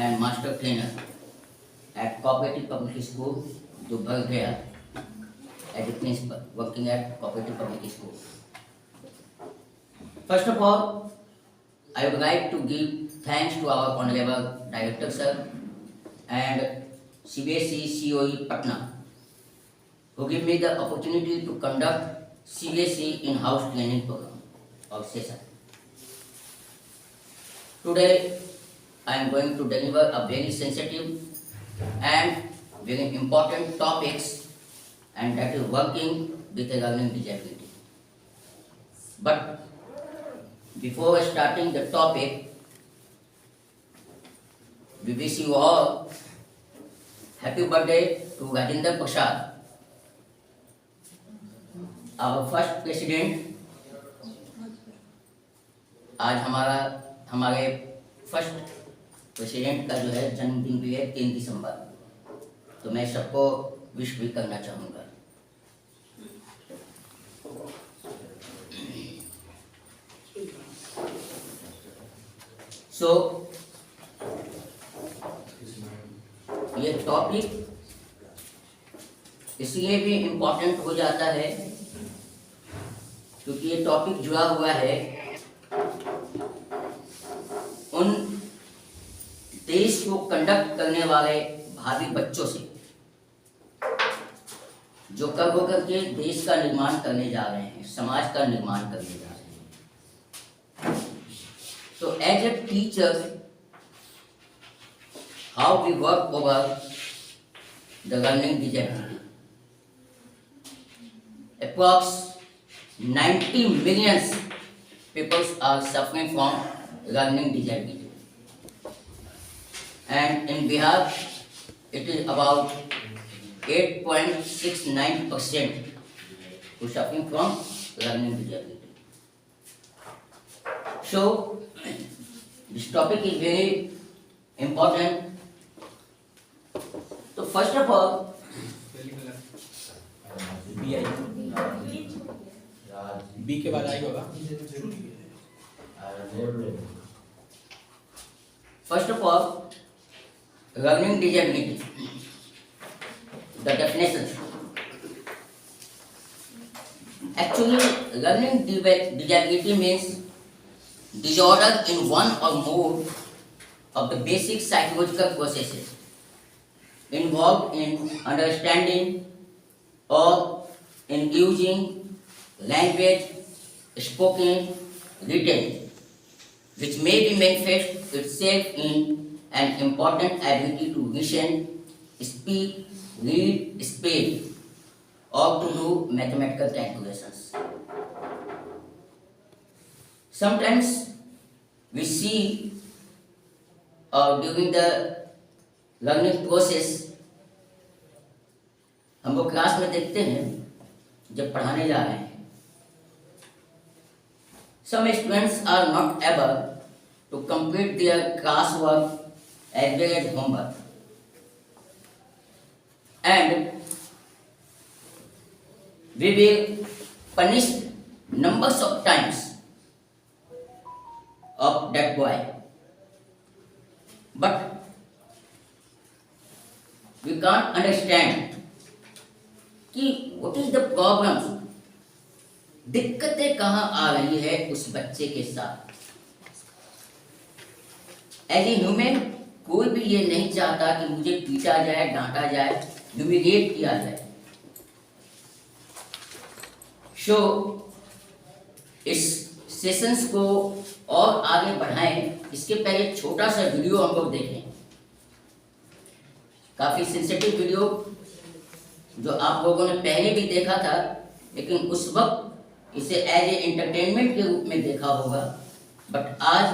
and master trainer at Cooperative Public School, Dubhar Gaya, as a principal working at Cooperative Public School. First of all, I would like to give thanks to our Honorable Director Sir and CBSE COE Patna, who give me the opportunity to conduct CBSE in-house training program or session. Today, I am going to deliver a very sensitive and very important topics, and that is working with a learning disability. But before starting the topic, we wish you all happy birthday to Rajendra Prasad, our first president. आज हमारे first president का जो है जन्मदिन भी है 3 दिसंबर, तो मैं सबको विश भी करना चाहूँगा। ये टॉपिक इसलिए भी इम्पोर्टेंट हो जाता है क्योंकि ये टॉपिक जुड़ा हुआ है उन देश को कंडक्ट करने वाले भावी बच्चों से, जो कल होकर के देश का निर्माण करने जा रहे हैं, समाज का निर्माण करने जा रहे हैं। तो as a teacher, how we work over the learning disability. Approx 90 million people are suffering from learning disability, and in Bihar it is about 8.69% who suffering from learning disability. So this topic is very important. So first of all, B के बाद आई होगा। First of all, learning disability. The definition. Actually, learning disability means disorder in one or more of the basic psychological processes involved in understanding or in using language, spoken, written, which may be manifest itself in an important ability to listen, speak, read, spell, or to do mathematical calculations. Sometimes we see during the learning process, हम लोग class में देखते हैं जब पढ़ाने जा रहे हैं, some students are not able to complete their classwork as well as homework, and we will punish numbers of times of that boy, but we can't understand कि what is the problem, दिक्कतें कहाँ आ रही है उस बच्चे के साथ। As a human कोई भी ये नहीं चाहता कि मुझे पीटा जाए, डांटा जाए, ह्यूमिलिएट किया जाए। सो इस सेशंस को और आगे बढ़ाएं, इसके पहले छोटा सा वीडियो हम लोग देखें, काफी सेंसिटिव वीडियो जो आप लोगों ने पहले भी देखा था, लेकिन उस वक्त इसे एज ए एंटरटेनमेंट के रूप में देखा होगा, बट आज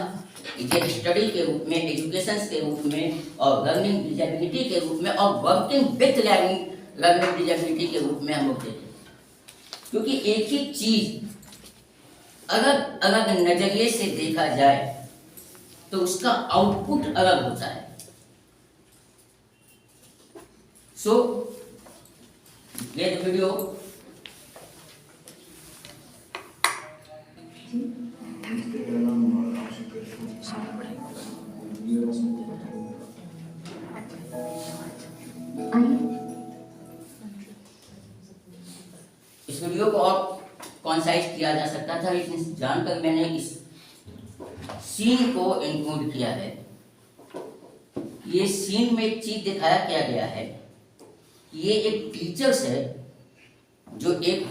इसे स्टडी के रूप में, एजुकेशन के रूप में और लर्निंग डिजेबिलिटी के रूप में और वर्किंग विथ लर्निंग डिजेबिलिटी के रूप में हम लोग देखें। क्योंकि एक ही चीज अलग अलग नजरिए से देखा जाए तो उसका आउटपुट अलग होता है। सो ये वीडियो ड्रामेटाइज किया जा सकता था, लेकिन जानकर मैंने इस सीन को इंक्लूड किया है। ये सीन में एक चीज दिखाया क्या गया है, ये एक टीचर्स है जो एक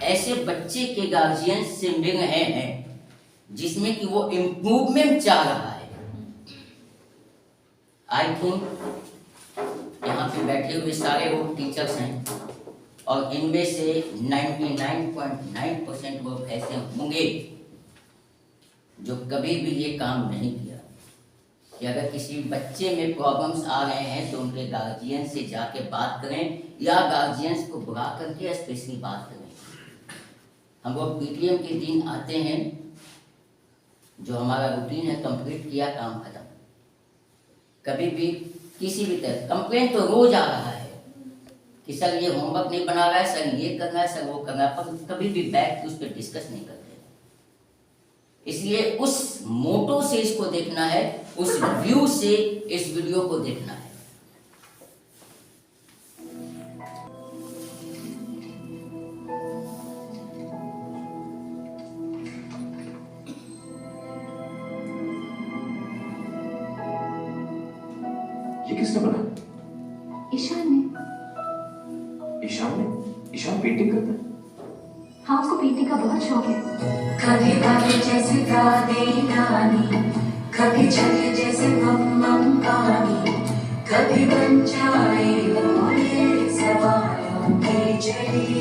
ऐसे बच्चे के गार्जियन से मिल रहे हैं जिसमें कि वो इम्प्रूवमेंट चाह रहा है। आई थिंक यहाँ पे बैठे हुए सारे वो टीचर्स हैं और इनमें से 99.9% लोग ऐसे होंगे जो कभी भी ये काम नहीं किया कि अगर किसी बच्चे में प्रॉब्लम्स आ रहे हैं तो उनके गार्जियन से जाके बात करें या गार्जियंस को बुला करके स्पेशली बात करें। हम लोग पीटीएम के दिन आते हैं, जो हमारा रूटीन है कंप्लीट किया, काम खत्म। कभी भी किसी भी तरह कंप्लेंट तो रोज आ रहा है कि सर ये होमवर्क नहीं बना रहा है, सर ये कर रहा है, सर वो कर रहा है, पर कभी भी बैठ के उस पर डिस्कस नहीं करते। इसलिए उस मोटो से इसको देखना है, उस व्यू से इस वीडियो को देखना है। ये किसने बना? ईशान ने। ईशान ने? ईशान पेंटिंग करता है? हाँ, उसको पेंटिंग का बहुत शौक है। कभी कभी जैसे गाने नानी, कभी चले जैसे मम पानी, कभी बन जाए बोले सवालों की जड़ी,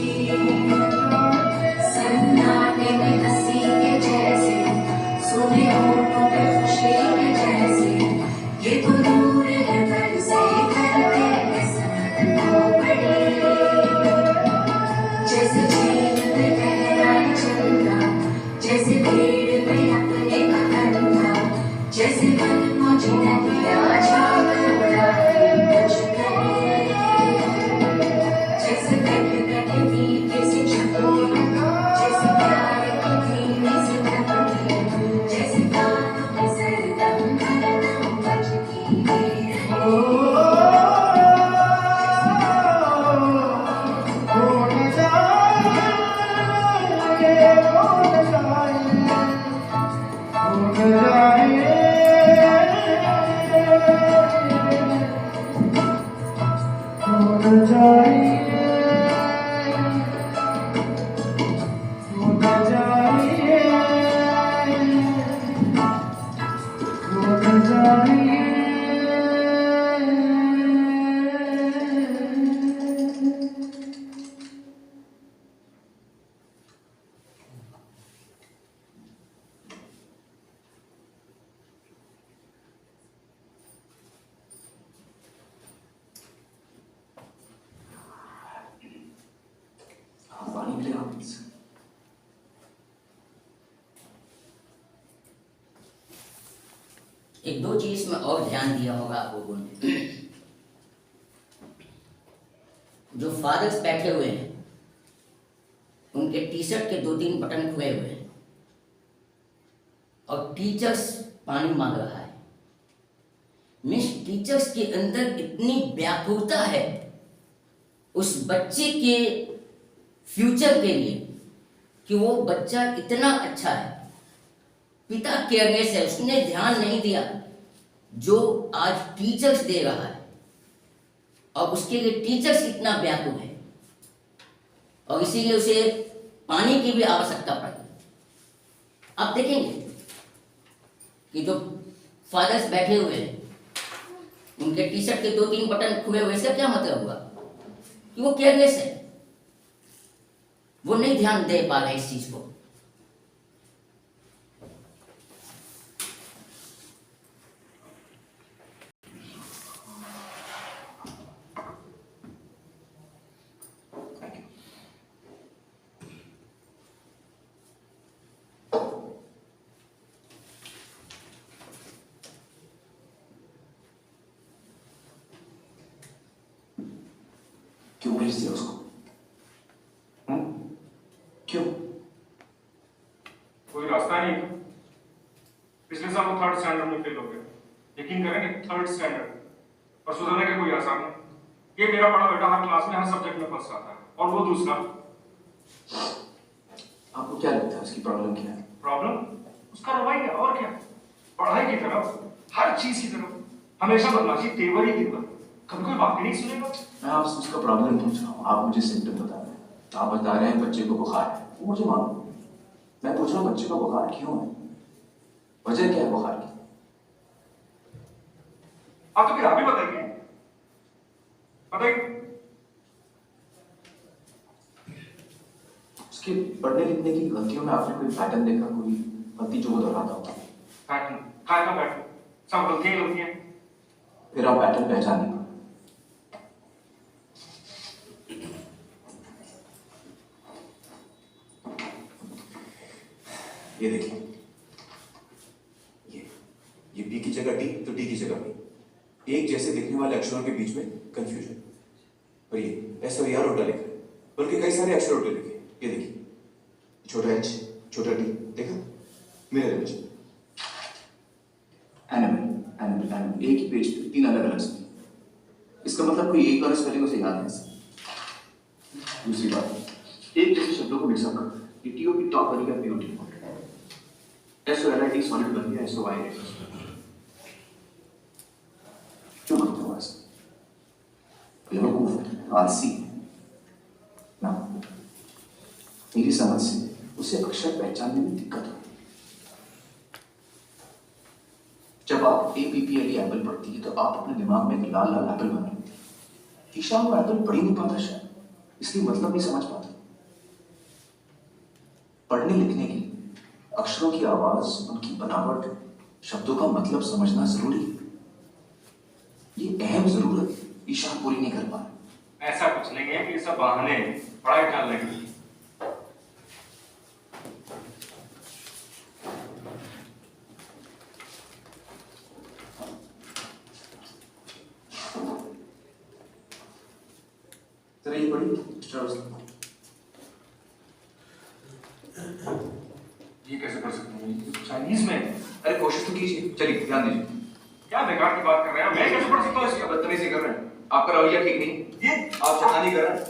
सन्नाटे में हंसी के जैसे, सुने होठों पे खुशी के जैसे, ये तो दूर है घर से करते हैं सनम को बड़ी, जैसे झील में गहराई चलना, जैसे भीड़ में अपने का करना, जैसे मन मुझे नदिया झाग उड़ाए कुछ करे, जैसे कट कट मीठे से छपके, जैसे प्यार की धीमी सी धमकी, जैसे कानों में सरदम धड़कन बजती है। पानी मिलेगा प्लीज? एक दो चीज में और ध्यान दिया होगा आप लोगों ने, जो फादर्स बैठे हुए हैं उनके टी शर्ट के 2-3 बटन खुले हुए हैं और टीचर्स पानी मांग रहा है। मिस टीचर्स के अंदर इतनी व्याकुलता है उस बच्चे के फ्यूचर के लिए कि वो बच्चा इतना अच्छा है, पिता केयरलेस है, उसने ध्यान नहीं दिया जो आज टीचर्स दे रहा है और उसके लिए टीचर्स इतना व्याकुल है और इसीलिए उसे पानी की भी आवश्यकता पड़ी। आप देखेंगे कि जो फादर्स बैठे हुए हैं उनके टी शर्ट के 2-3 बटन खुले हुए, इसका क्या मतलब हुआ कि वो केयरलेस है, वो नहीं ध्यान दे पा रहे इस चीज को। क्यों भेज दिया उसको? क्यों? कोई रास्ता नहीं था। पिछले साल वो 3rd स्टैंडर्ड में फेल हो गया, यकीन करेंगे 3rd स्टैंडर्ड, और सुधरने का कोई आसान नहीं। ये मेरा बड़ा बेटा हर क्लास में हर सब्जेक्ट में फर्स्ट आता है, और वो दूसरा। आपको क्या लगता है उसकी प्रॉब्लम क्या है? प्रॉब्लम उसका रवैया, और क्या? पढ़ाई की तरफ, हर चीज की तरफ हमेशा बदमाशी, तेवर ही तेवर। कभी कोई बात ही नहीं सुनेगा। मैं आपसे उसका प्रॉब्लम पूछ रहा हूँ, आप मुझे सिम्टम बता रहे हैं। आप बता रहे हैं बच्चे को बुखार है, वो मुझे मालूम। मैं पूछ रहा हूँ बच्चे को बुखार क्यों है, वजह क्या है बुखार की? आप तो फिर आप ही बताइए, बताइए। उसके पढ़ने लिखने की गलतियों में आपने कोई पैटर्न देखा, कोई गलती जो वो दोहराता होता है? पैटर्न, काय का पैटर्न? सब गलतियां ही गलतियां। फिर आप पैटर्न पहचान नहीं पाए। ये देखिए, ये बी की जगह डी तो डी की जगह बी। एक जैसे दिखने वाले अक्षरों के बीच में कंफ्यूजन। और ये एस और यार उल्टा लिखा है, बल्कि कई सारे अक्षर उल्टे लिखे। ये देखिए, छोटा एच छोटा डी, देखा? Mirror image. एनिमल एक ही पेज पे 3 अलग-अलग स्पेलिंग। इसका मतलब कोई एक बार स्पेलिंग उसे याद नहीं। दूसरी बात, एक जैसे शब्दों को मिक्सअप करना। ये टीओपी टॉप वाली का पीओटी SOLID सॉलिड बन गया SOI। क्यों करते हो ऐसा? बेवकूफ है, आलसी है ना। मेरी समझ से उसे अक्षर पहचानने में दिक्कत हो। जब आप APPLE एप्पल पढ़ती है तो आप अपने दिमाग में एक लाल लाल एप्पल बना लेती है। ईशा वो एप्पल पढ़ ही नहीं पाता शायद, इसलिए मतलब नहीं समझ पाता। पढ़ने लिखने के लिए अक्षरों की आवाज, उनकी बनावट, शब्दों का मतलब समझना जरूरी है। ये अहम जरूरत ईशा पूरी नहीं कर पा रहा। ऐसा कुछ नहीं है कि ये सब बहाने हैं पढ़ाई टालने के। जरा ये पढ़िए मिस्टर रसल। ये कैसे कर सकते हैं? चाइनीज में। अरे कोशिश तो कीजिए, चलिए ध्यान दीजिए। क्या बेकार की बात कर रहे हैं? मैं कैसे पढ़ सकता हूँ इसका? बदतमीजी कर रहे हैं, आपका रवैया ठीक नहीं। ये आप शैतानी कर रहे हैं।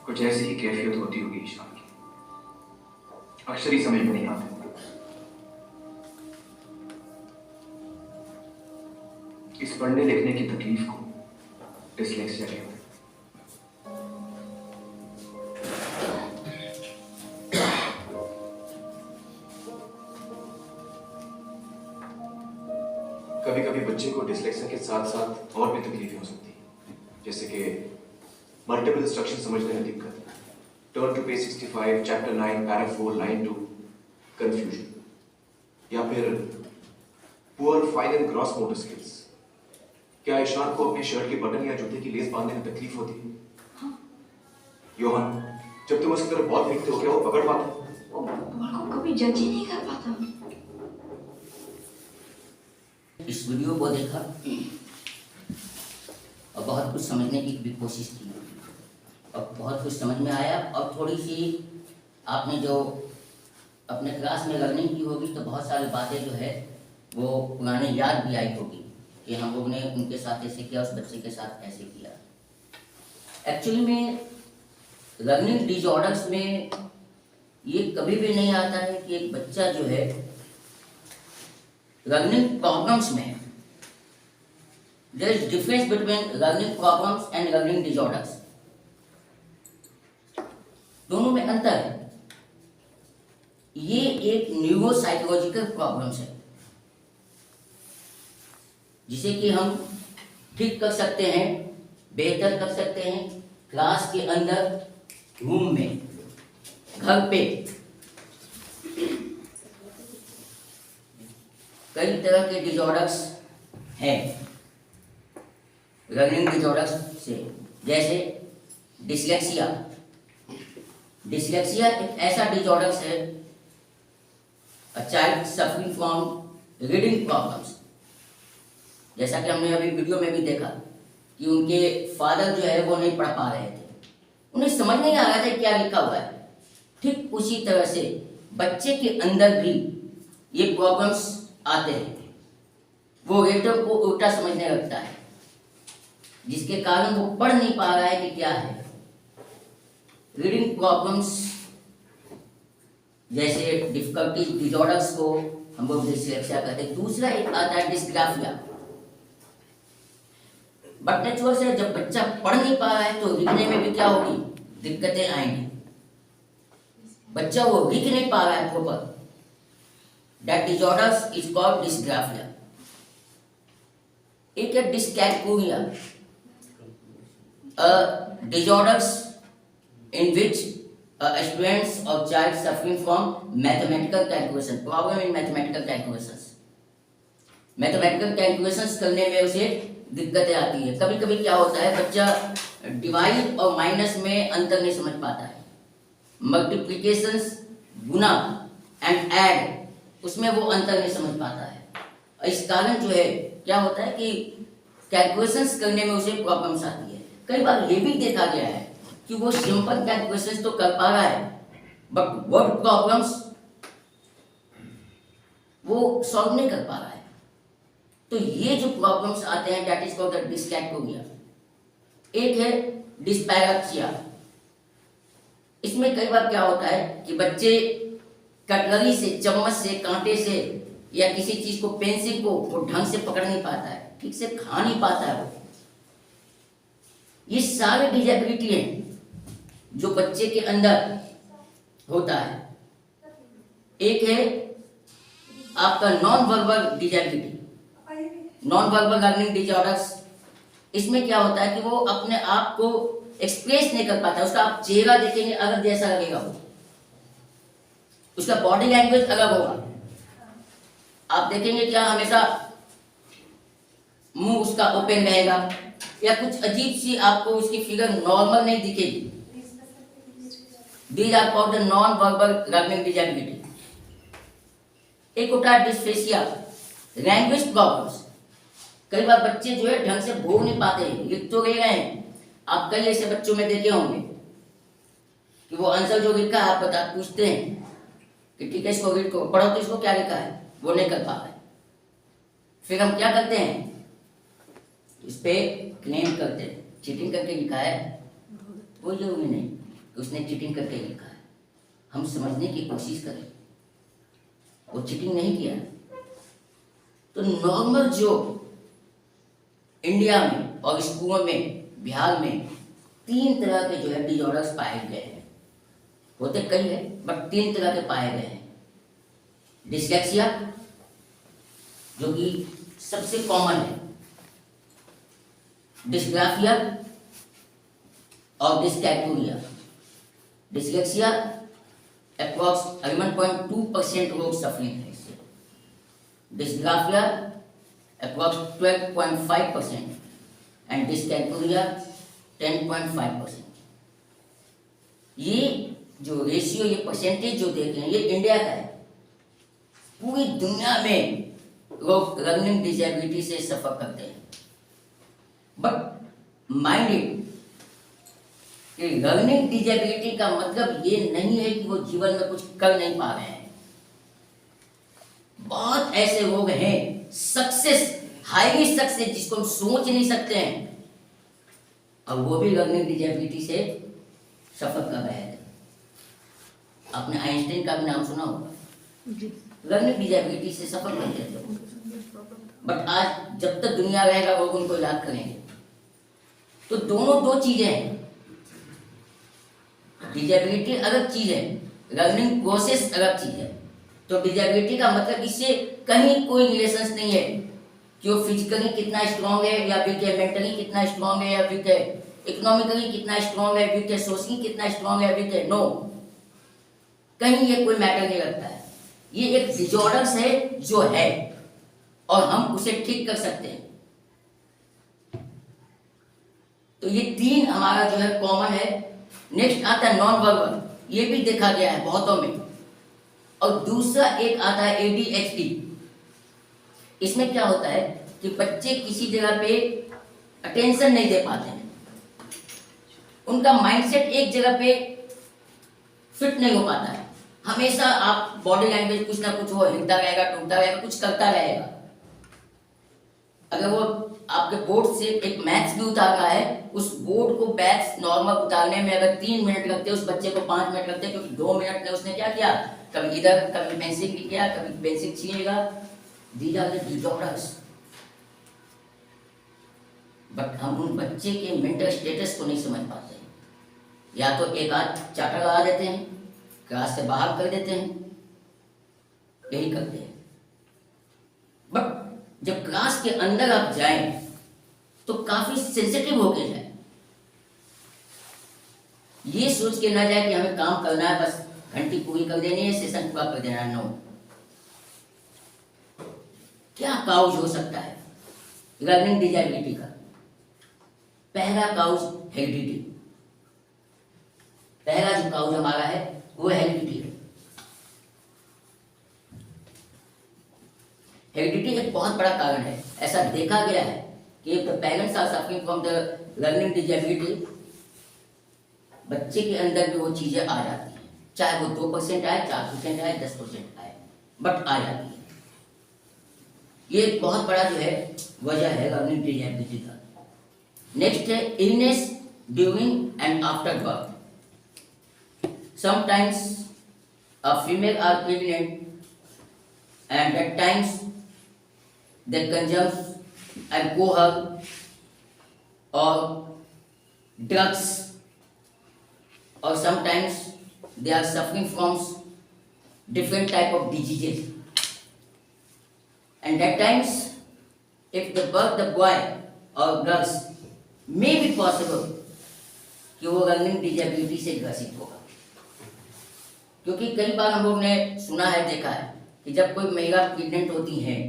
कुछ ऐसी ही कैफियत होती होगी ईशान की, अक्षर ही समझ में नहीं आते। इस पढ़ने लिखने की तकलीफ को डिसलेक्सिया कहते हैं। कभी कभी बच्चे को डिसलेक्सिया के साथ साथ और भी तकलीफें हो सकती हैं, जैसे कि मल्टीपल इंस्ट्रक्शन समझने में दिक्कत, turn to page 65, chapter 9, para 4, line 2, confusion, या फिर poor fine and gross motor skills. क्या ईशान को अपने शर्ट के बटन या जूते की लेस बांधने में तकलीफ होती है? हाँ। योहान, जब तुम उसकी तरफ बॉल फेंकते हो क्या वो पकड़ पाता है? वो बॉल को कभी जज ही नहीं कर पाता। इस वीडियो को देखा और बहुत कुछ समझने की भी कोशिश की और बहुत कुछ समझ में आया। और थोड़ी सी आपने जो अपने क्लास में लर्निंग की होगी तो बहुत सारी बातें जो है वो पुरानी याद भी आई होगी कि हम लोग ने उनके साथ ऐसे किया, उस बच्चे के साथ ऐसे किया। एक्चुअली में लर्निंग डिसऑर्डर्स में ये कभी भी नहीं आता है कि एक बच्चा जो है लर्निंग प्रॉब्लम्स में, there is difference between learning problems and learning disorders. दोनों में अंतर है। ये एक न्यूरोसाइकोलॉजिकल प्रॉब्लम्स है जिसे कि हम ठीक कर सकते हैं, बेहतर कर सकते हैं क्लास के अंदर, रूम में, घर पे। कई तरह के डिसऑर्डर्स हैं लर्निंग डिसऑर्डर्स से, जैसे डिसलेक्सिया। डिसलेक्सिया एक ऐसा डिसऑर्डर्स है, a child suffering from reading problems. जैसा कि हमने अभी वीडियो में भी देखा कि उनके फादर जो है वो नहीं पढ़ पा रहे थे, उन्हें समझ नहीं आ रहा था क्या लिखा हुआ है। ठीक उसी तरह से बच्चे के अंदर भी ये प्रॉब्लम्स आते हैं। वो रेटर को उल्टा समझने लगता है, जिसके कारण वो पढ़ नहीं पा रहा है कि क्या है। रीडिंग प्रॉब्लम्स जैसे डिफिकल्टी डिसऑर्डर्स को हम लोग डिसलेक्सिया कहते हैं। दूसरा एक आता है डिस्ग्राफिया। बट नेचुरल से जब बच्चा पढ़ नहीं पा रहा है तो लिखने में भी क्या होगी, दिक्कतें आएंगी। बच्चा वो लिख नहीं पा रहा है proper, that disorders is called dysgraphia. एक है dyscalculia, disorders in which students or child suffering from mathematical calculation, problem in mathematical calculations. Mathematical calculations करने में उसे दिक्कतें आती है। कभी कभी क्या होता है, बच्चा डिवाइड और माइनस में अंतर नहीं समझ पाता है, मल्टीप्लिकेशंस, गुना एंड ऐड, उसमें वो अंतर नहीं समझ पाता है। इस कारण जो है क्या होता है कि कैलकुलेशंस करने में उसे प्रॉब्लम्स आती है। कई बार ये भी देखा गया है कि वो सिंपल कैलकुलेशंस तो कर पा रहा है बट वर्ड प्रॉब्लम्स वो सॉल्व नहीं कर पा रहा है। तो ये जो प्रॉब्लम्स आते हैं that is called the dyscalculia. एक है डिस्पैरेक्सिया। इसमें कई बार क्या होता है कि बच्चे कटलरी से, चम्मच से, कांटे से या किसी चीज को, पेंसिल को वो ढंग से पकड़ नहीं पाता है, ठीक से खा नहीं पाता है वो। ये सारे डिजेबिलिटी हैं जो बच्चे के अंदर होता है। एक है आपका non verbal disability, non verbal learning disorders. इसमें क्या होता है कि वो अपने आप को एक्सप्रेस नहीं कर पाता। उसका आप चेहरा देखेंगे अलग जैसा लगेगा, वो उसका बॉडी लैंग्वेज अलग होगा। आप देखेंगे क्या हमेशा मुंह उसका ओपन रहेगा या कुछ अजीब सी आपको उसकी फिगर नॉर्मल नहीं दिखेगी। These are called the non-verbal learning disability. एक होता है डिस्फेसिया, लैंग्वेज प्रॉब्लम्स। कई बार बच्चे जो है ढंग से बोल नहीं पाते, लिख तो ले गए हैं। आप कई ऐसे बच्चों में देखे होंगे कि वो आंसर जो लिखा है आप पूछते हैं कि ठीक है इसको रीड करो, पढ़ो तो इसको क्या लिखा है, वो नहीं कर पा रहे। फिर हम क्या करते हैं, इस पे क्लेम करते हैं चीटिंग करके लिखा है। वो जरूरी नहीं कि उसने चीटिंग करके लिखा है, हम समझने की कोशिश करें वो चीटिंग नहीं किया। तो नॉर्मल जो इंडिया में और स्कूलों में, बिहार में 3 तरह के जो है डिसऑर्डर्स पाए गए हैं। होते कई है बट 3 तरह के पाए गए हैं। डिस्लेक्सिया जो कि सबसे कॉमन है, डिस्ग्राफिया और डिस्कैलकुलिया। डिस्लेक्सिया अप्रॉक्स 11.2% लोग सफरिंग है इससे। Dysgraphia approx 12.5% and dyscalculia 10.5%। ये जो रेशियो, ये परसेंटेज जो देख रहे हैं, ये इंडिया का है। पूरी दुनिया में लोग लर्निंग डिसेबिलिटी से सफर करते हैं। बट माइंड इट कि लर्निंग डिसेबिलिटी का मतलब ये नहीं है कि वो जीवन में कुछ कर नहीं पा रहे हैं। बहुत ऐसे लोग हैं सक्सेस, हाईली सक्सेस, जिसको हम सोच नहीं सकते हैं, और वो भी लर्निंग डिसेबिलिटी से सफर कर रहे हैं। आपने आइंस्टाइन का भी नाम सुना होगा, लर्निंग डिसेबिलिटी से सफर करते थे। बट आज जब तक दुनिया रहेगा लोग उनको याद करेंगे। तो दोनों दो चीजें हैं, डिसेबिलिटी अलग चीज है, लर्निंग प्रोसेस अलग चीज है। तो डिसेबिलिटी का मतलब इससे कहीं कोई रिलेशन नहीं है कि वो फिजिकली कितना स्ट्रांग है या वीक है, मेंटली कितना स्ट्रांग है या वीक है, इकोनॉमिकली कितना स्ट्रांग है वीक है, सोशली कितना स्ट्रांग है वीक है। नो, कहीं ये कोई मैटर नहीं रखता है। ये एक डिसऑर्डर्स है जो है और हम उसे ठीक कर सकते हैं। तो ये 3 हमारा जो है कॉमन है। नेक्स्ट आता है नॉन वर्बल, ये भी देखा गया है बहुतों में। और दूसरा एक आता है ADHD। इसमें क्या होता है कि बच्चे किसी जगह पे अटेंशन नहीं दे पाते हैं, उनका माइंडसेट एक जगह पे फिट नहीं हो पाता है। हमेशा आप बॉडी लैंग्वेज कुछ ना कुछ वो हिलता रहेगा, टूटता रहेगा, कुछ करता रहेगा। अगर वो आपके बोर्ड से एक मैथ्स भी उतार रहा है, उस बोर्ड को बैच नॉर्मल उतारने में अगर 3 मिनट लगते, उस बच्चे को 5 मिनट लगते, क्योंकि 2 मिनट में उसने क्या किया, कभी इधर कभी पेंसिल किया, कभी पेंसिल छीनेगा। These are the disorders. But हम उन बच्चे के मेंटल स्टेटस को नहीं समझ पाते। या तो एक आध चाटा लगा देते हैं, क्लास से बाहर कर देते हैं, यही करते हैं। बट जब क्लास के अंदर आप जाएं तो काफी सेंसिटिव होके जाए, ये सोच के ना जाए कि हमें काम करना है, बस घंटी पूरी कर देनी है, सेशन पूरा कर देना है। नो, क्या काउज हो सकता है लर्निंग डिजेबिलिटी का? पहला काउज हेरिडिटी। पहला जो काउज हमारा है वो हेरिडिटी है। हेरिडिटी एक बहुत बड़ा कारण है। ऐसा देखा गया है कि if the parents are suffering from the learning disability, बच्चे के अंदर भी वो चीजें आ जाती हैं, चाहे वो 2% आए, 4% आए, 10% आए, बट आ जाती है। ये एक बहुत बड़ा जो है वजह है लर्निंग डिजेबिलिटी का। नेक्स्ट है illness during and after birth. Sometimes a female are pregnant and at times they consume alcohol or drugs, or sometimes they are suffering from different type of diseases. And at times, if they birth the boy or girls, may be possible कि वो learning disability से ग्रसित होगा। क्योंकि कई बार हम लोग ने सुना है, देखा है कि जब कोई महिला प्रेग्नेंट होती हैं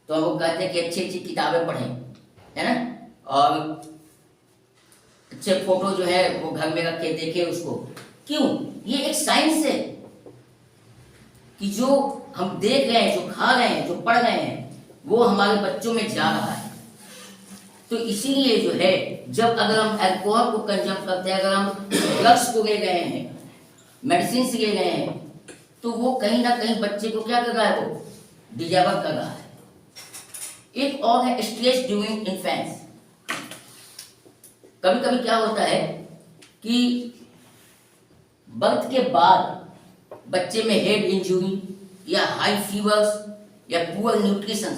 तो हम लोग कहते हैं कि अच्छी अच्छी किताबें पढ़ें, है ना, और अच्छे फोटो जो है वो घर में रख के देखे उसको। क्यों? ये एक साइंस है कि जो हम देख रहे हैं, जो खा रहे हैं, जो पढ़ रहे हैं, वो हमारे बच्चों में जा रहा है। तो इसीलिए जो है, जब अगर हम अल्कोहल को कंज्यूम करते हैं, अगर हम ड्रग्स को ले गए हैं, मेडिसिन ले गए हैं, तो वो कहीं ना कहीं बच्चे को क्या कर रहा है, वो डिजेबल कर रहा है। एक और है स्ट्रेस ड्यूरिंग इन्फेंस। कभी कभी क्या होता है कि बर्थ के बाद बच्चे में हेड इंजरी या हाई फीवर्स या poor nutrition,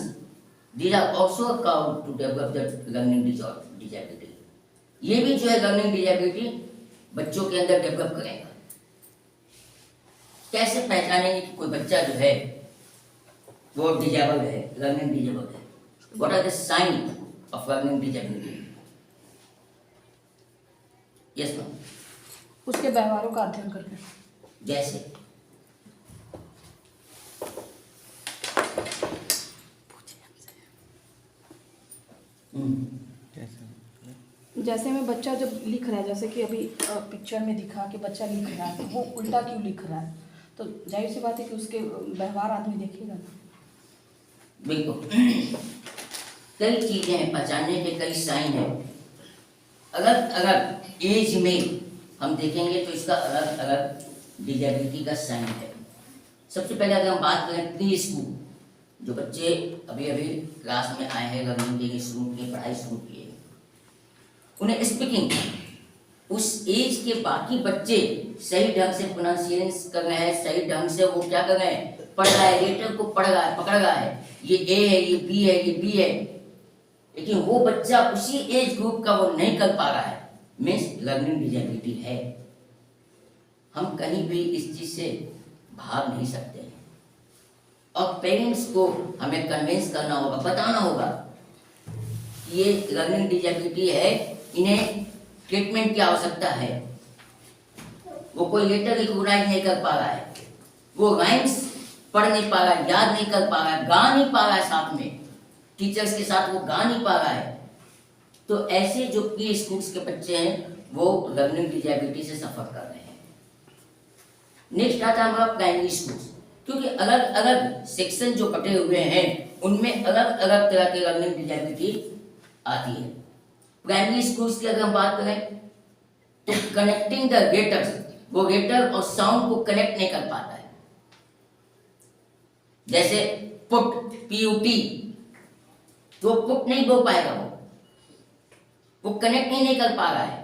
these are also count to develop the learning disability. ये भी जो है लर्निंग डिजेबिलिटी बच्चों के अंदर डेवलप करेगा। कैसे पहचानेंगे कि कोई बच्चा जो है वो डिजेबल है, लर्निंग डिजेबल है? What are the sign of learning disability? Yes ma'am. उसके व्यवहारों का अध्ययन करके। जैसे जैसे में बच्चा जब लिख रहा है, जैसे कि अभी पिक्चर में दिखा कि बच्चा लिख रहा है, तो वो उल्टा क्यों लिख रहा है, तो जाहिर सी बात है कि उसके व्यवहार आदमी देखेगा ना। बिल्कुल, कई चीजें हैं पहचानने के, कई साइन है। अलग अलग एज में हम देखेंगे तो इसका अलग अलग डिजेबिलिटी का साइन है। सबसे पहले अगर हम बात करें प्री स्कूल, जो बच्चे अभी अभी क्लास में आए हैं, लर्निंग के लिए शुरू की पढ़ाई शुरू की है, उन्हें स्पीकिंग उस एज के बाकी बच्चे सही ढंग से प्रोनाउंसिएशन कर रहे हैं, सही ढंग से वो क्या कर रहे हैं, पढ़ रहा है, लेटर को पढ़ रहा है, पकड़ रहा है, ये ए है, ये बी है, ये बी है, लेकिन वो बच्चा उसी एज ग्रुप का वो नहीं कर पा रहा है, मीन्स लर्निंग डिजेबिलिटी है। हम कहीं भी इस चीज से भाग नहीं सकते हैं, और पेरेंट्स को हमें कन्विंस करना होगा, बताना होगा कि ये लर्निंग डिजेबिलिटी है, इन्हें ट्रीटमेंट की आवश्यकता है। वो कोई लेटर रिकॉग्नाइज नहीं कर पा रहा है, वो राइम्स पढ़ नहीं पा रहा है, याद नहीं कर पा रहा है, गा नहीं पा रहा है, साथ में टीचर्स के साथ वो गा नहीं पा रहा है, तो ऐसे जो प्री स्कूल्स के बच्चे हैं वो लर्निंग डिजेबिलिटी से सफर कर रहे हैं। नेक्स्ट आता है हमारा प्राइमरी स्कूल्स, क्योंकि अलग अलग सेक्शन जो बटे हुए हैं उनमें अलग अलग तरह की लर्निंग डिजेबिलिटी आती है। प्राइमरी स्कूल्स की अगर हम बात करें तो कनेक्टिंग द लेटर्स, वो लेटर और साउंड को कनेक्ट नहीं कर पाता है। जैसे पुट, PUT, तो पुट नहीं बोल पाएगा, वो कनेक्ट नहीं कर पा रहा है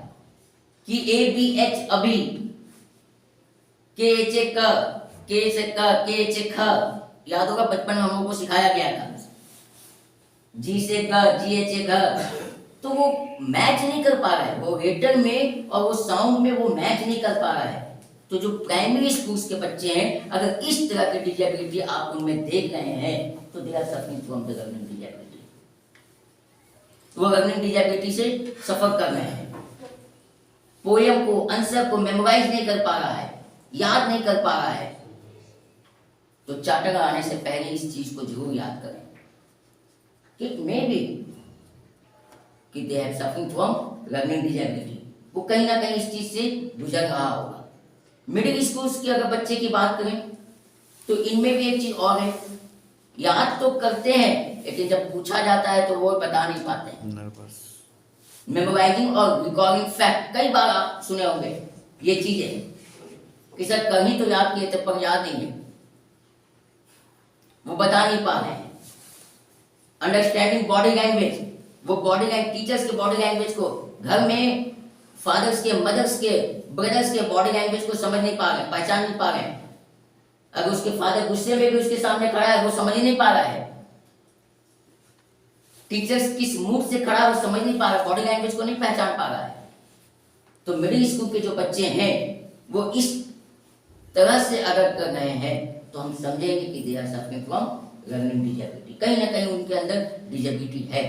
कि ए बी एच अभी, के एच ए क, के से क, के एच ए ख, याद होगा बचपन में हम लोगों को सिखाया गया था। जी से ग, जी एच ए घ, तो वो मैच नहीं कर पा रहा है, वो रेटर में और वो साउंड में वो मैच नहीं कर पा रहा है। तो जो प्राइमरी स्कूल्स के बच्चे हैं, अगर इस तरह की डिजेबिलिटी आप उनमें देख रहे हैं तो they are suffering from the learning disability, वो लर्निंग डिजेबिलिटी से सफर कर रहे हैं। पोयम को, आंसर को मेमोराइज नहीं कर पा रहा है, याद नहीं कर पा रहा है, तो चार्टर आने से पहले इस चीज को जरूर याद करें। इट मे बी कि they have suffering from learning disability, वो कहीं ना कहीं इस चीज से गुजर रहा होगा। मिडिल स्कूल्स की अगर बच्चे की बात करें तो इनमें भी एक चीज और है, याद तो करते हैं लेकिन जब पूछा जाता है तो वो बता नहीं पाते हैं। मेमोराइजिंग और रिकॉर्डिंग फैक्ट, कई बार आप सुने होंगे ये चीजें कि सर कहीं तो याद किए थे पर याद नहीं है, वो बता नहीं पा रहे हैं। अंडरस्टैंडिंग बॉडी लैंग्वेज, वो बॉडी लैंग्वेज, टीचर्स के बॉडी लैंग्वेज को, घर में फादर्स के, मदर्स के, ब्रदर्स के बॉडी लैंग्वेज को समझ नहीं पा रहे, पहचान नहीं पा रहे हैं। अगर उसके फादर गुस्से में भी उसके सामने खड़ा है वो समझ ही नहीं पा रहा है। टीचर्स किस मूड से खड़ा है वो समझ नहीं पा रहा, बॉडी लैंग्वेज को नहीं पहचान पा रहा है। तो मिडिल स्कूल के जो बच्चे हैं वो इस तरह से अगर कर रहे हैं तो हम समझेंगे कि they are suffering from learning disability, कहीं ना कहीं उनके अंदर डिजेबिलिटी है।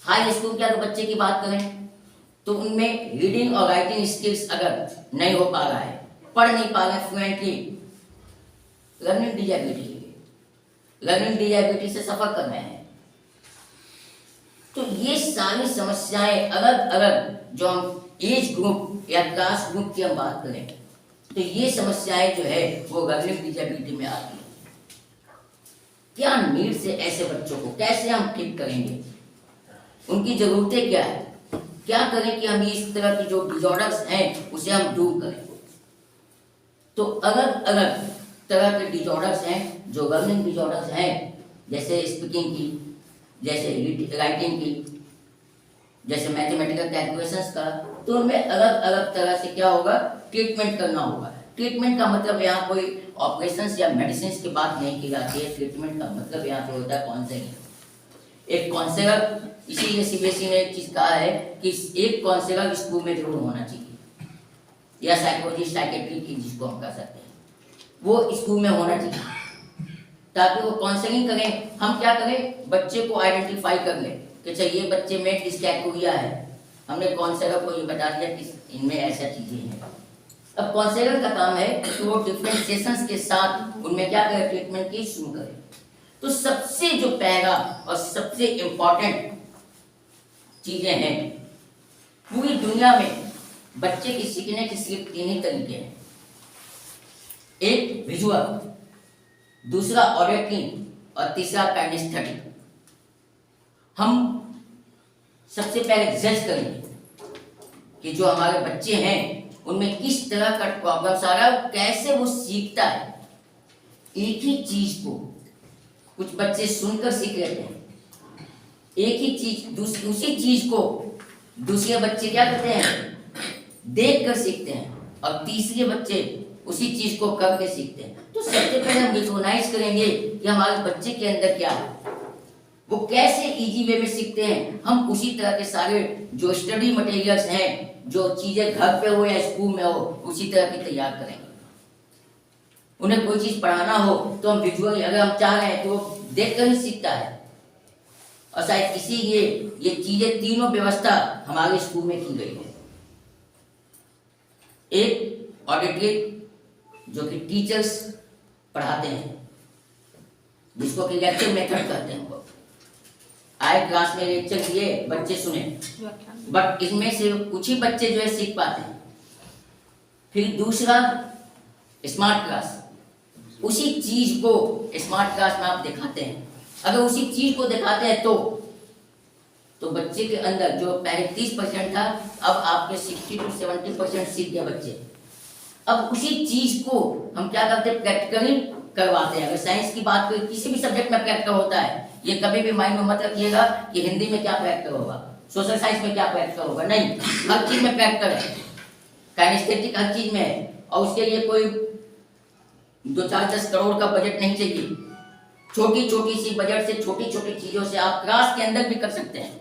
हाई स्कूल के अगर बच्चे की बात करें तो उनमें रीडिंग और राइटिंग स्किल्स अगर नहीं हो पा रहा है, पढ़ नहीं पा रहे फ्लुएंटली, लर्निंग डिजेबिलिटी से सफर कर रहे हैं। तो ये सारी समस्याएं अलग अलग जो हम एज ग्रुप या क्लास ग्रुप की हम बात करें तो ये समस्याएं जो है वो लर्निंग डिजेबिलिटी में आती है। क्या नीड से ऐसे बच्चों को कैसे हम ठीक करेंगे, उनकी जरूरतें क्या है, क्या करें कि हम इस तरह की जो डिसऑर्डर्स हैं उसे हम दूर करें। तो अलग अलग तरह के डिसऑर्डर्स हैं जो लर्निंग डिसऑर्डर्स हैं, जैसे स्पीकिंग की, जैसे राइटिंग की, जैसे मैथमेटिकल कैलकुलेशंस का, तो उनमें अलग अलग तरह से क्या होगा, ट्रीटमेंट करना होगा। ट्रीटमेंट का मतलब यहाँ कोई ऑपरेशंस या मेडिसिन की बात नहीं की जाती है। ट्रीटमेंट का मतलब यहाँ पे होता है काउंसलिंग। एक काउंसलर, इसीलिए सीबीएसई ने एक चीज कहा है कि एक काउंसलर स्कूल में जरूर होना चाहिए, या साइकोलॉजिस्ट, साइकेट्री की जिसको हम कह सकते हैं, वो स्कूल में होना चाहिए ताकि वो काउंसलिंग करें। हम क्या करें, बच्चे को आइडेंटिफाई कर लें कि अच्छा ये बच्चे में किस कैटेगरी है, हमने काउंसलर को ये बता दिया कि इनमें ऐसा चीजें हैं। अब काउंसलर का काम है कि वो डिफरेंट सेशंस के साथ उनमें क्या करें, ट्रीटमेंट की शुरू करें। तो सबसे जो पहला और सबसे इम्पोर्टेंट चीजें हैं पूरी दुनिया में, बच्चे की सीखने की सिर्फ 3 ही तरीके हैं, एक विजुअल, दूसरा ऑडिटरी और तीसरा काइनेस्थेटिक। हम सबसे पहले जज करेंगे कि जो हमारे बच्चे हैं उनमें किस तरह का प्रॉब्लम आ रहा है, कैसे वो सीखता है। एक ही चीज को कुछ बच्चे सुनकर सीख लेते हैं, एक ही चीज दूसरी चीज को दूसरे बच्चे क्या करते हैं, देख कर सीखते हैं, और तीसरे बच्चे उसी चीज को करके सीखते हैं। तो सबसे पहले हम रिकॉग्नाइज करेंगे कि हमारे बच्चे के अंदर क्या है, वो कैसे इजी वे में सीखते हैं। हम उसी तरह के सारे जो स्टडी मटेरियल्स हैं, जो चीजें घर पे हो या स्कूल में हो, उसी तरह की तैयार करेंगे। उन्हें कोई चीज पढ़ाना हो तो हम विजुअली, अगर हम चाह रहे हैं तो वो देख कर ही सीखता है। और शायद इसीलिए ये चीजें तीनों व्यवस्था हमारे स्कूल में की गई है। एक ऑडिटरी जो कि टीचर्स पढ़ाते हैं, जिसको कि लेक्चर मेथड कहते हैं। आए क्लास में लेक्चर दिए, बच्चे सुने, बट इसमें से कुछ ही बच्चे जो है सीख पाते हैं। फिर दूसरा स्मार्ट क्लास, उसी चीज को स्मार्ट क्लास में आप दिखाते हैं। अगर उसी चीज को दिखाते हैं तो बच्चे के अंदर जो पहले 30% था, अब आपके 60 to 70% सीख गया बच्चे। अब उसी चीज को हम क्या करते हैं, प्रैक्टिकली करवाते हैं। अगर साइंस की बात करें, किसी भी सब्जेक्ट में प्रैक्टिकल होता है, ये कभी भी माइंड में मत रखिएगा कि हिंदी में क्या प्रैक्टिकल होगा, सोशल साइंस में क्या प्रैक्टिकल होगा, नहीं, हर चीज में प्रैक्टिकल है, काइनेस्थेटिक हर चीज में है। और उसके लिए कोई 2-4-10 करोड़ का बजट नहीं चाहिए। छोटी छोटी सी बजट से, छोटी छोटी चीजों से आप क्लास के अंदर भी कर सकते हैं।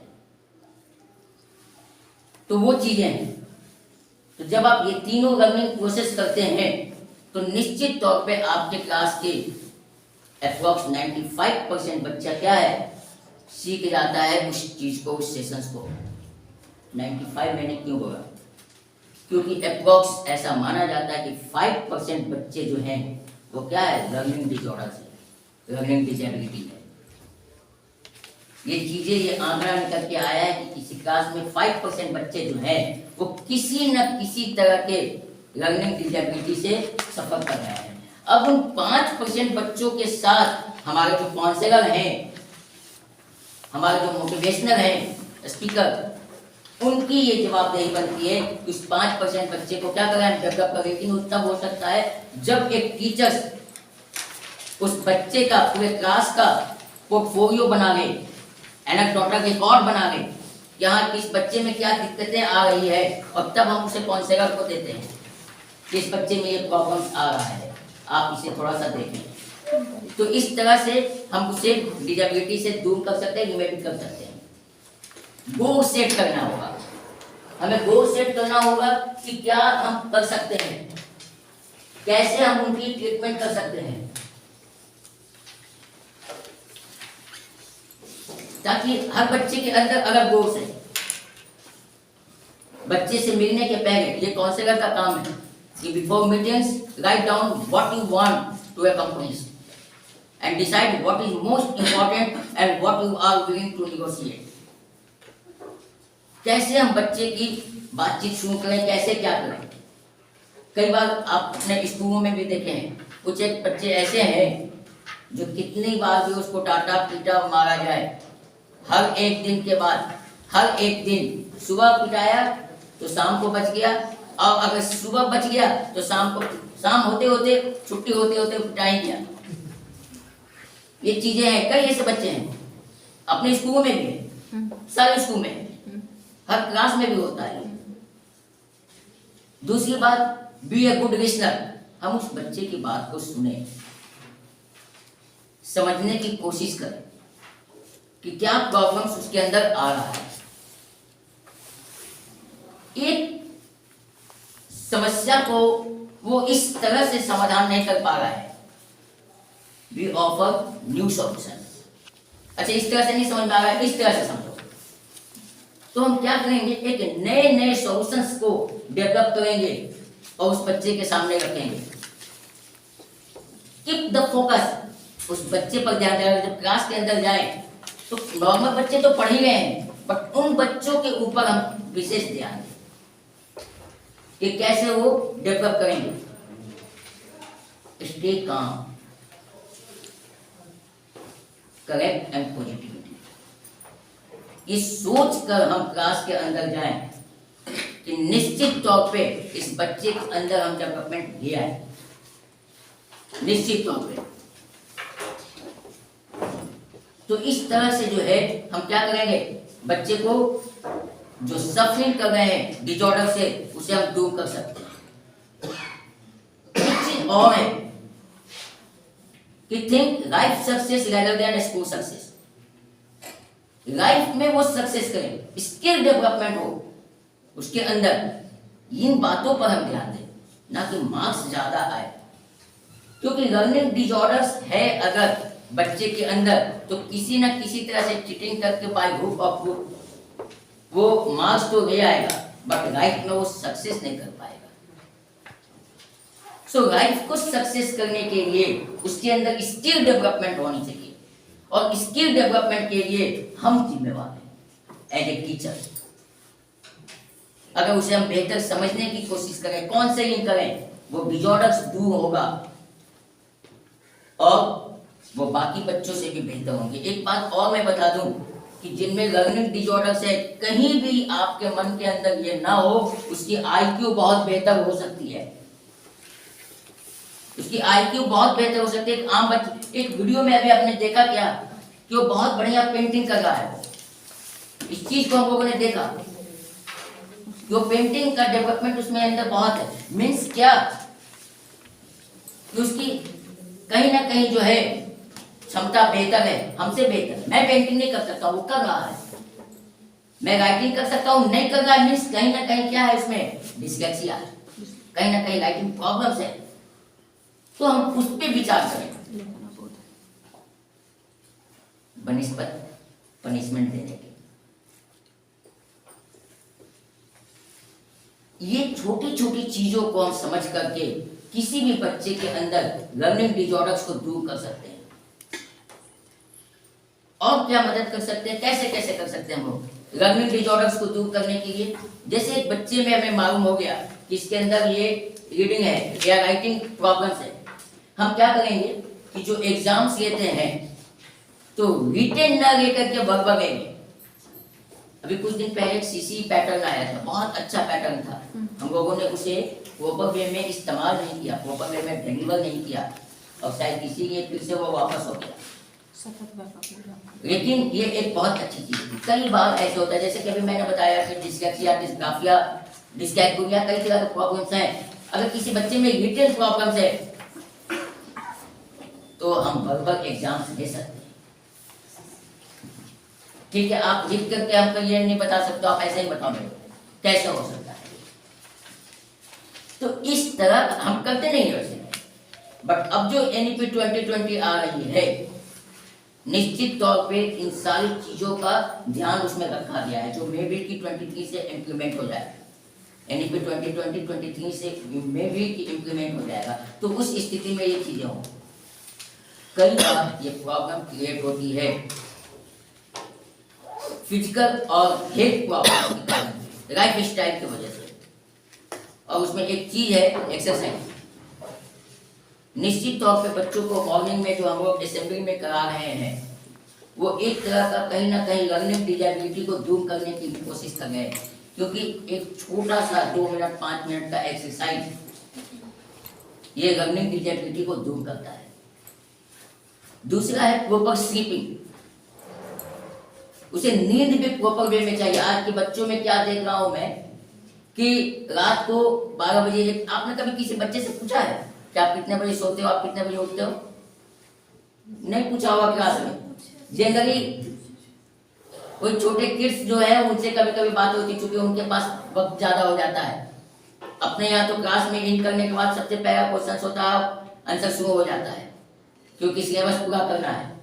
तो वो चीजें हैं। तो जब आप ये तीनों लर्निंग प्रोसेस करते हैं तो निश्चित तौर पे आपके क्लास के अप्रॉक्स 95% बच्चा क्या है, सीख जाता है उस चीज को, उस सेशंस को। 95 मैंने क्यों बोला, क्योंकि अप्रॉक्स ऐसा माना जाता है कि 5% बच्चे जो हैं वो क्या है, लर्निंग डिसऑर्डर से, लर्निंग डिसेबिलिटी है। ये चीजें, ये आंकड़ा निकल के आया है कि किसी क्लास में 5% बच्चे जो हैं वो किसी न किसी तरह के लर्निंग डिसेबिलिटी से सफर कर रहे हैं। अब उन 5% बच्चों के साथ हमारे जो काउंसलर हैं, हमारे जो मोटिवेशनल हैं, स्पीकर, उनकी ये जवाबदेही बनती है कि उस 5% बच्चे को क्या करें, डेवलप करें। लेकिन वो तब हो सकता है जब एक टीचर उस बच्चे का, पूरे क्लास का पोर्टफोलियो बना ले, एनेक्डोटल रिकॉर्ड बना ले, यहाँ किस बच्चे में क्या दिक्कतें आ रही है, और तब हम उसे काउंसलर को देते हैं कि इस बच्चे में ये प्रॉब्लम्स आ रहा है, आप इसे थोड़ा सा देखें। तो इस तरह से हम उसे डिसेबिलिटी से दूर कर सकते हैं, रिमेडी कर सकते हैं। गोल सेट करना होगा, हमें गोल सेट करना होगा कि क्या हम कर सकते हैं, कैसे हम उनकी ट्रीटमेंट कर सकते हैं, ताकि हर बच्चे के अंदर अलग गोल्स है। बच्चे से मिलने के पहले ये काउंसलर का काम है कि before meetings write down what you want to accomplish and decide what is most important and what you are willing to negotiate. कैसे हम बच्चे की बातचीत शुरू करें, कैसे क्या करें। कई बार आप अपने स्कूलों में भी देखे हैं, कुछ एक बच्चे ऐसे हैं जो कितनी बार भी उसको टाटा पीटा मारा जाए, हर एक दिन के बाद, हर एक दिन सुबह पिटाया तो शाम को बच गया, और अगर सुबह बच गया तो शाम होते होते, छुट्टी होते होते पिटा ही गया। ये चीजें हैं, कई ऐसे बच्चे हैं, अपने स्कूल में भी है, सारे स्कूल में है, हर क्लास में भी होता है। दूसरी बात, बी ए गुड लिसनर, हम उस बच्चे की बात को सुने, समझने की कोशिश करें कि क्या प्रॉब्लम्स उसके अंदर आ रहा है। एक समस्या को वो इस तरह से समाधान नहीं कर पा रहा है, वी ऑफर न्यू सॉल्यूशन। अच्छा, इस तरह से नहीं समझ पा रहा है, इस तरह से समझो, तो हम क्या करेंगे, एक नए नए सॉल्यूशंस को डेवलप करेंगे और उस बच्चे के सामने रखेंगे। कीप द फोकस, उस बच्चे पर ध्यान दें। जब क्लास के अंदर जाए तो नॉर्मल बच्चे तो पढ़ ही रहे हैं, बट उन बच्चों के ऊपर हम विशेष ध्यान दें कि कैसे वो डेवलप करेंगे। Stay calm, correct and positivity, ये सोच कर हम क्लास के अंदर जाएं कि निश्चित तौर पे इस बच्चे के अंदर हम डेवलपमेंट ले आए, निश्चित तौर पे। तो इस तरह से जो है हम क्या करेंगे, बच्चे को जो सफरिंग कर रहे हैं डिसऑर्डर से, उसे हम दूर कर सकते हैं। एक चीज और है कि think life success rather than school success. Life में वो सक्सेस करें, स्किल डेवलपमेंट हो उसके अंदर, इन बातों पर हम ध्यान दें, ना कि मार्क्स ज्यादा आए। क्योंकि लर्निंग डिसऑर्डर्स है अगर बच्चे के अंदर, तो किसी न किसी तरह से चीटिंग करके बाय ग्रुप ऑफ ग्रुप वो मार्क्स तो ले आएगा, बट लाइफ में वो सक्सेस नहीं कर पाएगा। सो लाइफ को सक्सेस करने के लिए उसके अंदर स्किल डेवलपमेंट होनी चाहिए, और स्किल डेवलपमेंट के लिए हम जिम्मेवार हैं एज ए टीचर। अगर उसे हम बेहतर समझने की कोशिश करें, काउंसलिंग करें, वो डिसऑर्डर्स दूर होगा और वो बाकी बच्चों से भी बेहतर होंगे। एक बात और मैं बता दूं कि जिनमें लर्निंग डिसऑर्डर्स है, कहीं भी आपके मन के अंदर ये ना हो, उसकी आईक्यू बहुत बेहतर हो सकती है, उसकी आईक्यू बहुत बेहतर हो सकती है। एक आम बच्चे, एक वीडियो में अभी आपने देखा क्या कि वो बहुत बढ़िया पेंटिंग कर रहा है। इस चीज को हम लोगों ने देखा, जो पेंटिंग का डेवलपमेंट उसमें अंदर बहुत है। मीन्स क्या कि उसकी कहीं ना कहीं जो है क्षमता बेहतर है, हमसे बेहतर। मैं पेंटिंग नहीं कर सकता, वो कर रहा है। मैं राइटिंग कर सकता हूँ, नहीं कर रहा है। मीन्स कहीं ना कहीं क्या है उसमें डिस्लेक्सिया है, कहीं ना कहीं राइटिंग प्रॉब्लम्स है। तो हम उस पर विचार करें बनिस्बत पनिशमेंट देने के। ये छोटी छोटी चीजों को हम समझ करके किसी भी बच्चे के अंदर लर्निंग डिसऑर्डर्स को दूर कर सकते हैं। और क्या मदद कर सकते हैं, कैसे कैसे कर सकते हैं हम लोग लर्निंग डिसऑर्डर्स को दूर करने के लिए? जैसे एक बच्चे में हमें मालूम हो गया कि इसके अंदर ये रीडिंग है या राइटिंग प्रॉब्लम्स है, हम क्या करेंगे कि जो एग्जाम्स लेते हैं तो रिटेन ना लेकर के वर्बल लेंगे। अभी कुछ दिन पहले एक सीसी पैटर्न आया था, बहुत अच्छा पैटर्न था। हम लोगों ने उसे प्रॉपर वे में इस्तेमाल नहीं किया, प्रॉपर वे में डिलीवर नहीं किया, और शायद इसीलिए फिर से वो वापस हो गया। लेकिन ये एक बहुत अच्छी चीज थी। कई बार ऐसे होता है, जैसे कि अभी मैंने बताया कि डिस्लेक्सिया, डिस्ग्राफिया, डिस्कैलकुलिया, कई तरह के प्रॉब्लम्स हैं। अगर किसी बच्चे में रिटेन प्रॉब्लम्स है तो हम वर्बल एग्जाम्स ले सकते हैं। ठीक है, आप लिख करके हमको ये नहीं बता सकते, आप ऐसे ही बताओ मेरे को कैसे हो सकता है। तो इस तरह हम करते नहीं वैसे। बट अब जो NEP 2020 आ रही है, निश्चित तौर पे इन सारी चीजों का ध्यान उसमें रखा गया है, जो मे बी की 23 से इम्प्लीमेंट हो जाएगा। NEP 2020-23 से मे बी की इम्प्लीमेंट हो जाएगा। तो उस स्थिति में ये चीजें हों। कई बार ये प्रॉब्लम क्रिएट होती है फिजिकल और हेल्थ प्रॉब्लम के कारण, लाइफ स्टाइल की वजह से। और उसमें एक चीज है एक्सरसाइज। निश्चित तौर पे बच्चों को मॉर्निंग में जो हम लोग असेंबली में करा रहे हैं, वो एक तरह का कहीं ना कहीं लर्निंग डिसेबिलिटी को दूर करने की कोशिश कर रहे हैं। क्योंकि एक छोटा सा 2 मिनट 5 मिनट का एक्सरसाइज ये लर्निंग डिसेबिलिटी को दूर करता है। दूसरा है प्रॉपर स्लीपिंग। उसे नींद भी प्रॉपर वे में चाहिए। आज के बच्चों में क्या देख रहा हूं मैं कि रात को 12 बजे, आपने कभी किसी बच्चे से पूछा है कि आप कितने बजे सोते हो, आप कितने बजे उठते हो? नहीं पूछा होगा क्लास में। जनरली कोई छोटे किड्स जो है उनसे कभी कभी बात होती, क्योंकि उनके पास वक्त ज्यादा हो जाता है। अपने यहाँ तो क्लास में इन करने के बाद सबसे पहला क्वेश्चन होता है, आंसर शुरू हो जाता है, क्योंकि सिलेबस पूरा करना है।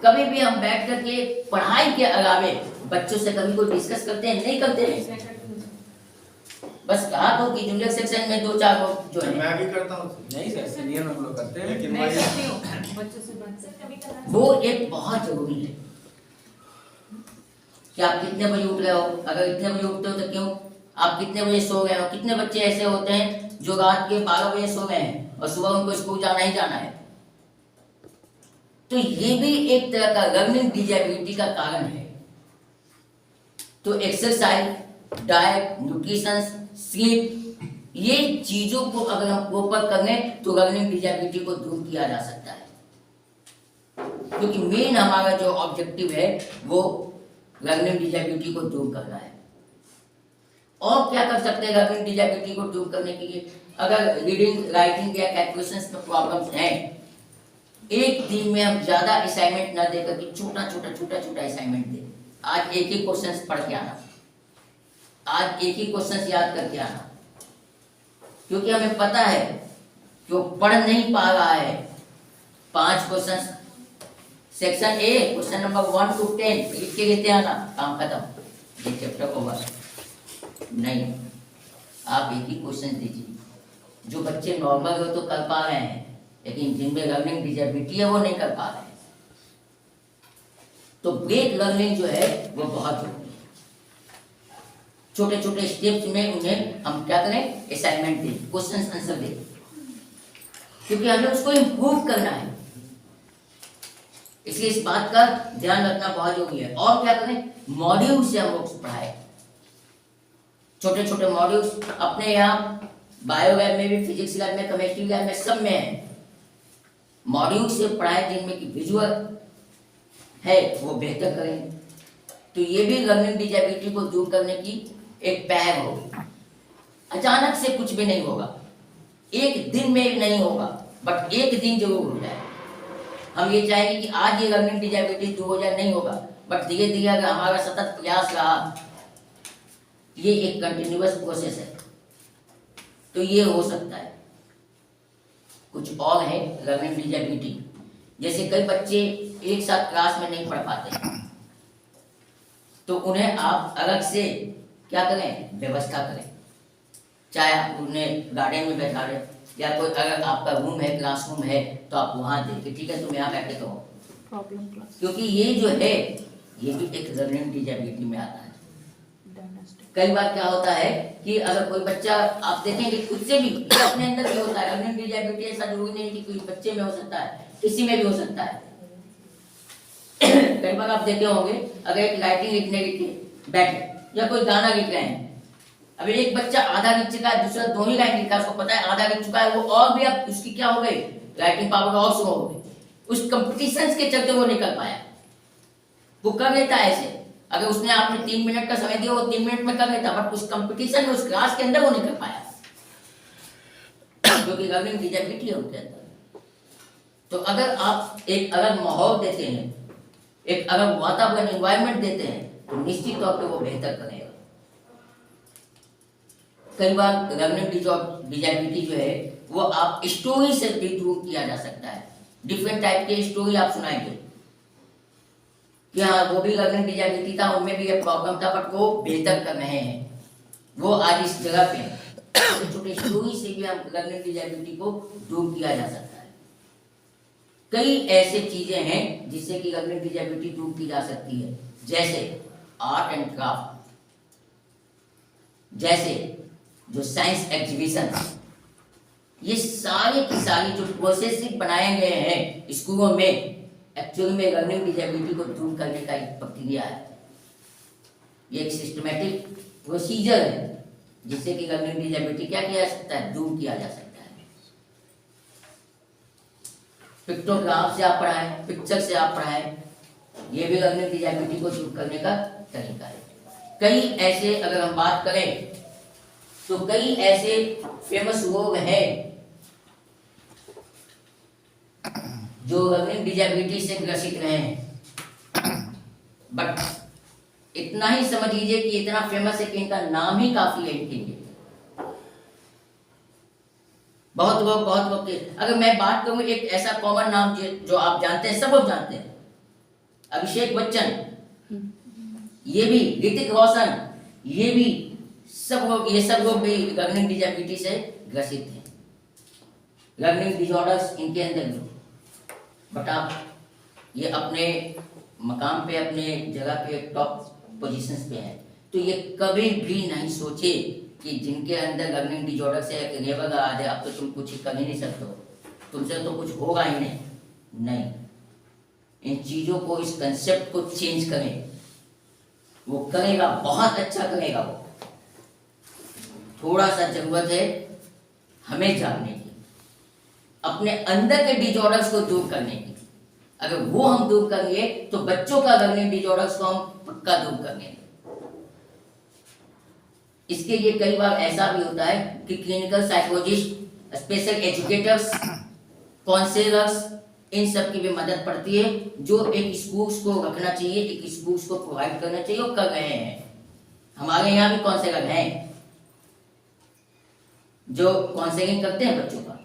कभी भी हम बैठ करके पढ़ाई के अलावे बच्चों से कभी कोई डिस्कस करते हैं? नहीं करते हैं। बस कहा तो कि जूनियर सेक्शन में 2-4 लोग जो है, मैं भी करता हूँ। नहीं सर, सीनियर हम लोग करते हैं, लेकिन वो एक बहुत जरूरी है कि आप कितने बजे उठ रहे हो। अगर इतने बजे उठते हो तो क्यों? आप कितने बजे सो गए हो? कितने बच्चे ऐसे होते हैं जो रात के 12 बजे सो गए हैं और सुबह उनको स्कूल जाना ही जाना है? तो ये भी एक तरह का लर्निंग डिसेबिलिटी का कारण है। तो एक्सरसाइज, डाइट, न्यूट्रिशन, स्लीप, ये चीजों को अगर हम प्रॉपर कर लें तो लर्निंग डिसेबिलिटी को दूर किया जा सकता है। क्योंकि मेन हमारा जो ऑब्जेक्टिव है वो लर्निंग डिसेबिलिटी को दूर करना है। और क्या कर सकते हैं लर्निंग डिसेबिलिटी को दूर करने के लिए? अगर रीडिंग, राइटिंग या कैलकुलेशंस में प्रॉब्लम्स हैं, एक दिन में हम ज्यादा असाइनमेंट ना देकर के छोटा छोटा असाइनमेंट दें। आज एक ही क्वेश्चन पढ़ के आना, आज एक ही क्वेश्चन याद करके आना, क्योंकि हमें पता है कि वो पढ़ नहीं पा रहा है। 5 question section A, question number 1 to 10 लिख के लेते आना, काम खत्म, ये चैप्टर ओवर। नहीं, आप एक ही क्वेश्चन दीजिए। जो बच्चे नॉर्मल हो तो कर पा रहे हैं, लेकिन जिनमें लर्निंग डिसेबिलिटी है वो नहीं कर पा रहे हैं। तो ब्रेक लर्निंग जो है वो बहुत जरूरी है। छोटे छोटे स्टेप्स में उन्हें हम क्या करें? असाइनमेंट दें, क्वेश्चन आंसर दें, क्योंकि हमें उसको इम्प्रूव करना है। इसलिए इस बात का ध्यान रखना बहुत जरूरी है। और क्या करें? मॉड्यूल से हम लोग पढ़ाएं, छोटे छोटे मॉड्यूल्स। अपने यहाँ बायो लैब में भी, फिजिक्स लैब में, केमिस्ट्री लैब में, सब में है। मॉड्यूल से पढ़ाएं जिनमें कि विजुअल है वो बेहतर करेंगे। तो ये भी लर्निंग डिजेबिलिटी को दूर करने की एक पहल होगी। अचानक से कुछ भी नहीं होगा, एक दिन में नहीं होगा, बट एक दिन जरूर हो जाए। हम ये चाहेंगे कि आज ये लर्निंग डिजेबिलिटी दूर हो जाए, नहीं होगा, बट धीरे धीरे अगर हमारा सतत प्रयास रहा, ये एक कंटिन्यूअस प्रोसेस है, तो ये हो सकता है। कुछ और है लर्निंग डिजेबिलिटी, जैसे कई बच्चे एक साथ क्लास में नहीं पढ़ पाते, तो उन्हें आप अलग से क्या करें, व्यवस्था करें। चाहे आप उन्हें गार्डन में बैठा रहे, या कोई अगर आपका रूम है, क्लासरूम है, तो आप वहाँ देखिए, ठीक है तुम यहाँ बैठे करो, प्रॉब्लम क्लास क्योंकि ये जो है ये भी एक लर्निंग डिजेबिलिटी में आता है। कई बार क्या होता है कि अगर कोई बच्चा, आप देखेंगे खुद से भी, ये अपने अंदर भी होता है लर्निंग डिजेबिलिटी, ऐसा जरूरी नहीं कि कोई बच्चे में हो सकता है, किसी में भी हो सकता है। कई बार आप देखे होंगे, अगर एक राइटिंग लिखने लिखे बैठे या कोई गाना लिख रहे हैं, अब एक बच्चा आधा लिख चुका है, दूसरा 2 ही लाइन लिखा है, उसको पता है आधा लिख चुका है, वो और भी अब उसकी क्या हो गई, राइटिंग पावर और स्लो हो गई। उस कंपटीशन के चलते वो निकल पाया। वो कर लेता है ऐसे, अगर उसने आपने 3 मिनट का समय दिया वो 3 मिनट में कर लेता, बट उस कंपटीशन में, उस क्लास के अंदर वो निकल पाया, क्योंकि लर्निंग डिजेबिलिटी है उनके अंदर। तो अगर आप एक अलग माहौल देते हैं, एक अलग वातावरण, एनवायरनमेंट देते हैं, तो निश्चित तौर पे वो बेहतर करेगा। कई बार लर्निंग डिजेबिलिटी जो है वो आप स्टोरी से भी दूर किया जा सकता है। डिफरेंट टाइप के स्टोरी आप सुनाएंगे कि हाँ वो भी लर्निंग डिजेबिलिटी था, उनमें भी ये प्रॉब्लम था, बट वो बेहतर कर रहे हैं, वो आज इस जगह पे छोटे छोटे स्टोरी से भी हम लर्निंग डिजेबिलिटी को दूर किया जा सकता है। कई ऐसे चीजें हैं जिससे कि लर्निंग डिजेबिलिटी दूर की जा सकती है, जैसे आर्ट एंड क्राफ्ट, जैसे जो साइंस एग्जीबिशन, ये सारी की सारी जो प्रोसेस बनाए गए हैं स्कूलों में, एक्चुअली में लर्निंग डिजेबिलिटी को दूर करने का एक प्रक्रिया है। ये एक सिस्टमेटिक प्रोसीजर है जिससे कि लर्निंग डिजेबिलिटी क्या किया जा सकता है, दूर किया जा सकता है। पिक्टोग्राफ से आप पढ़ाएं, पिक्चर से आप पढ़ाएं, ये भी लर्निंग डिजेबिलिटी को दूर करने का तरीका है। कई ऐसे अगर हम बात करें तो कई ऐसे फेमस लोग हैं जो लर्निंग डिजेबिलिटी से ग्रसित रहे हैं, बट इतना ही समझ लीजिए कि इतना फेमस है कि इनका नाम ही काफी है इनके लिए। बहुत लोग के, अगर मैं बात करूं एक ऐसा कॉमन नाम जो आप जानते हैं, सब लोग जानते हैं, अभिषेक बच्चन, ये भी ऋतिक रोशन, ये भी सब लोग भी लर्निंग डिजेबिलिटी से ग्रसित हैं, लर्निंग डिसऑर्डर्स इनके अंदर भी। बट आप ये अपने मकाम पे, अपने जगह पे टॉप पोजीशंस पे हैं, तो ये कभी भी नहीं सोचे कि जिनके अंदर लर्निंग डिसऑर्डर से एक लेवल आ जाए, अब तो तुम कुछ कर ही नहीं सकते हो, तुमसे तो कुछ होगा ही नहीं। इन चीज़ों को, इस कंसेप्ट को चेंज करें, वो करेगा, बहुत अच्छा करेगा। वो थोड़ा सा जरूरत है हमें जानने की, अपने अंदर के डिसऑर्डर्स को दूर करने की। अगर वो हम दूर करेंगे तो बच्चों का लर्निंग डिसऑर्डर्स को हम पक्का दूर करेंगे। इसके लिए कई बार ऐसा भी होता है कि clinical psychologist, special educators, counsellors, इन सब की भी मदद पड़ती है, जो एक स्कूल्स को रखना चाहिए, एक स्कूल्स को प्रोवाइड करना चाहिए, और कर रहे हैं। हमारे यहाँ भी काउंसलर हैं जो काउंसलिंग करते हैं बच्चों का,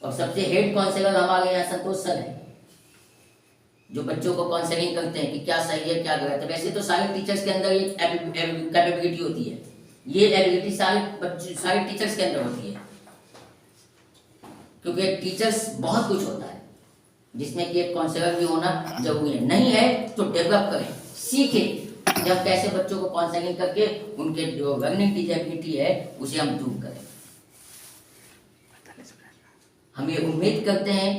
और सबसे हेड काउंसलर हमारे यहाँ संतोष सर हैं, जो बच्चों को काउंसलिंग करते हैं कि क्या सही है क्या गलत है। वैसे तो सारे टीचर्स के अंदर ये कैपेबिलिटी होती है, ये एबिलिटी सारे टीचर्स के अंदर होती है, क्योंकि टीचर्स बहुत कुछ होता है जिसमें कि एक काउंसलर भी होना जरूरी है। नहीं है तो डेवलप करें, सीखें जब कैसे बच्चों को काउंसलिंग करके उनके जो लर्निंग डिजेबिलिटी है उसे हम दूर करें। हम ये उम्मीद करते हैं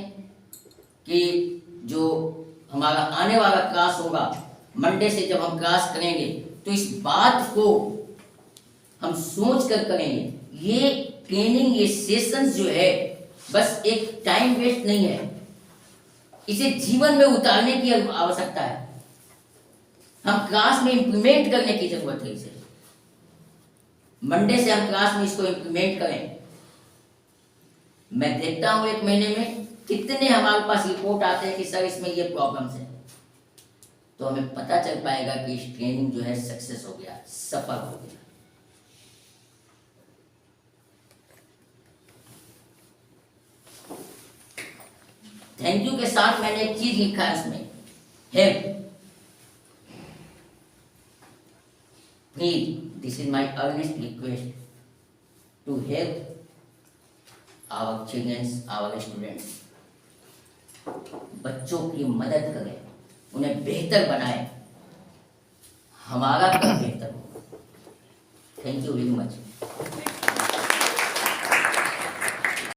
कि जो हमारा आने वाला क्लास होगा, मंडे से जब हम क्लास करेंगे, तो इस बात को हम सोच कर करेंगे। ये ट्रेनिंग, ये सेशंस जो है बस एक टाइम वेस्ट नहीं है, इसे जीवन में उतारने की आवश्यकता है। हम क्लास में इंप्लीमेंट करने की जरूरत है। इसे मंडे से हम क्लास में इसको इंप्लीमेंट करें। मैं देखता हूं 1 महीने में कितने हमारे पास रिपोर्ट आते हैं कि सर इसमें ये प्रॉब्लम्स है, तो हमें पता चल पाएगा कि इस ट्रेनिंग जो है सक्सेस हो गया, सफल हो गया। थैंक यू के साथ मैंने एक चीज लिखा है इसमें, help. Please, this is my earnest request to help our childrens, our students. बच्चों की मदद करें, उन्हें बेहतर बनाएं, हमारा कल बेहतर हो। Thank you very much.